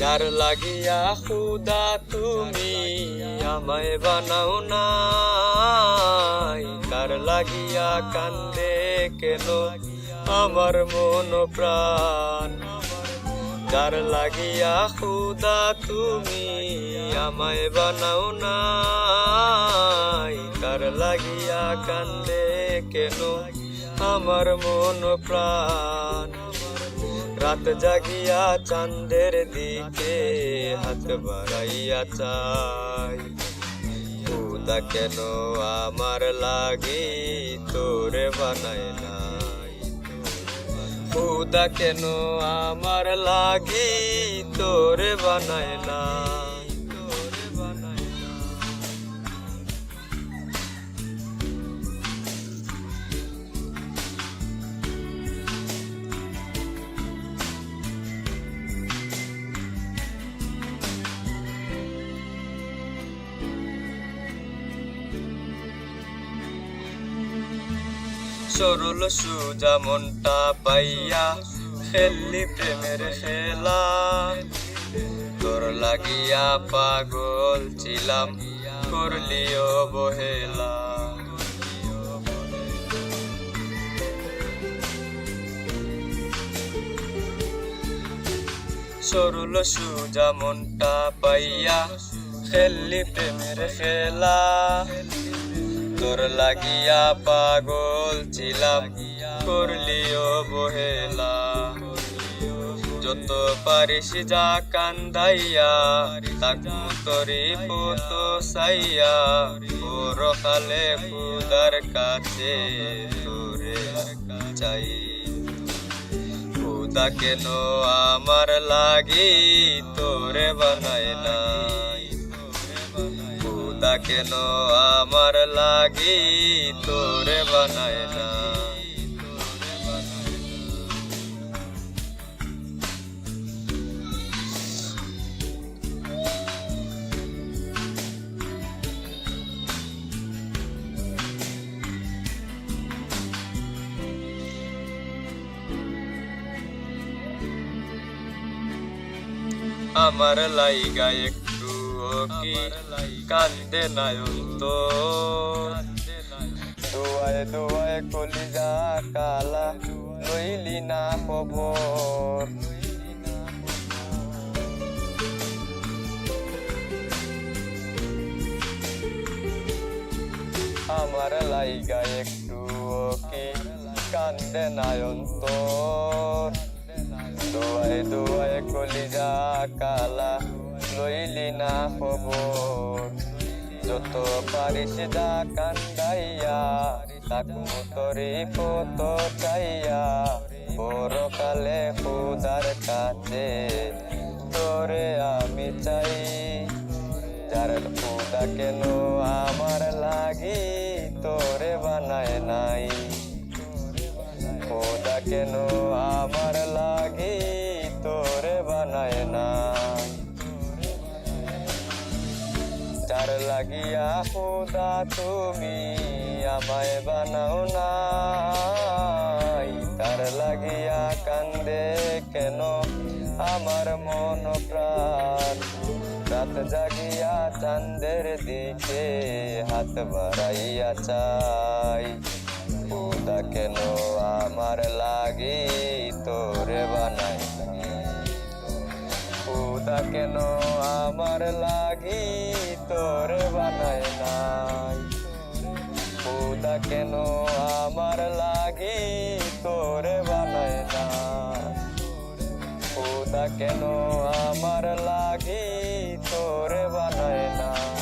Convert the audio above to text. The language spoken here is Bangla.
যার লাগিয়া খুদা তুমি আমায় বানাও নাই, তার লাগিয়া কান্দে কেন আমার মন প্রাণ। যার লাগিয়া খুদা তুমি আমায় বানাও নাই, তার লাগিয়া কান্দে কেন আমার মন প্রাণ। রাত জাগিয়া চাঁদের দিকে হাত বাড়াইয়া চাই, খুদা কেন আমার লাগি তোরে বানায় নাই। খুদা কেন আমার লাগি তোরে বানায় নাই। সরল সুজা মনটা পাইয়া খেললি প্রেমের খেলা, তোর লাগিয়া পাগল ছিলাম করলি অবহেলা। সরল সুজা মনটা পাইয়া খেললি প্রেমের খেলা, তোর লাগিয়া পাগল ছিলাম করলি অবহেলা। যত পারিস যা কান্দাইয়া তাকু তরি পত সাইয়া, পরকালে খুদার কাছে তোরে চাই। খুদা কেন আমার লাগি তোরে বানায় নাই, খুদা কেন আমার লাগি তোরে বানায় নাই। আমার লাইগা একটু কি কান্দে নয়ন তোর, দুয়ায় দুয়ায় কলিজা কালা লইলি না খবর। আমার লাইগা একটু কি কান্দে নয়ন তোর, দুয়ায় দুয়ায় কলিজা কালা লইলি না খবর। যত পারিস যা কান্দাইয়া তাকু তরি পত চাইয়া, পরকালে খুদার কাছে তোরে আমি চাই। যার খুদা কেন আমার লাগি তোরে বানায় নাই, খুদা কেন আমার লাগি তোরে বানায় নাই। যার লাগিয়া খুদা তুমি আমায় বানাও নাই, তার লাগিয়া কান্দে কেন আমার মন প্রাণ। রাত জাগিয়া চাঁদের দিকে হাত বাড়াইয়া চাই, খুদা কেন আমার লাগি তোরে বানায় নাই। খুদা কেন আমার লাগি তোরে বানায় নাই, খুদা কেন আমার লাগি তোরে বানায় নাই। খুদা কেন আমার লাগি তোরে বানায় নাই।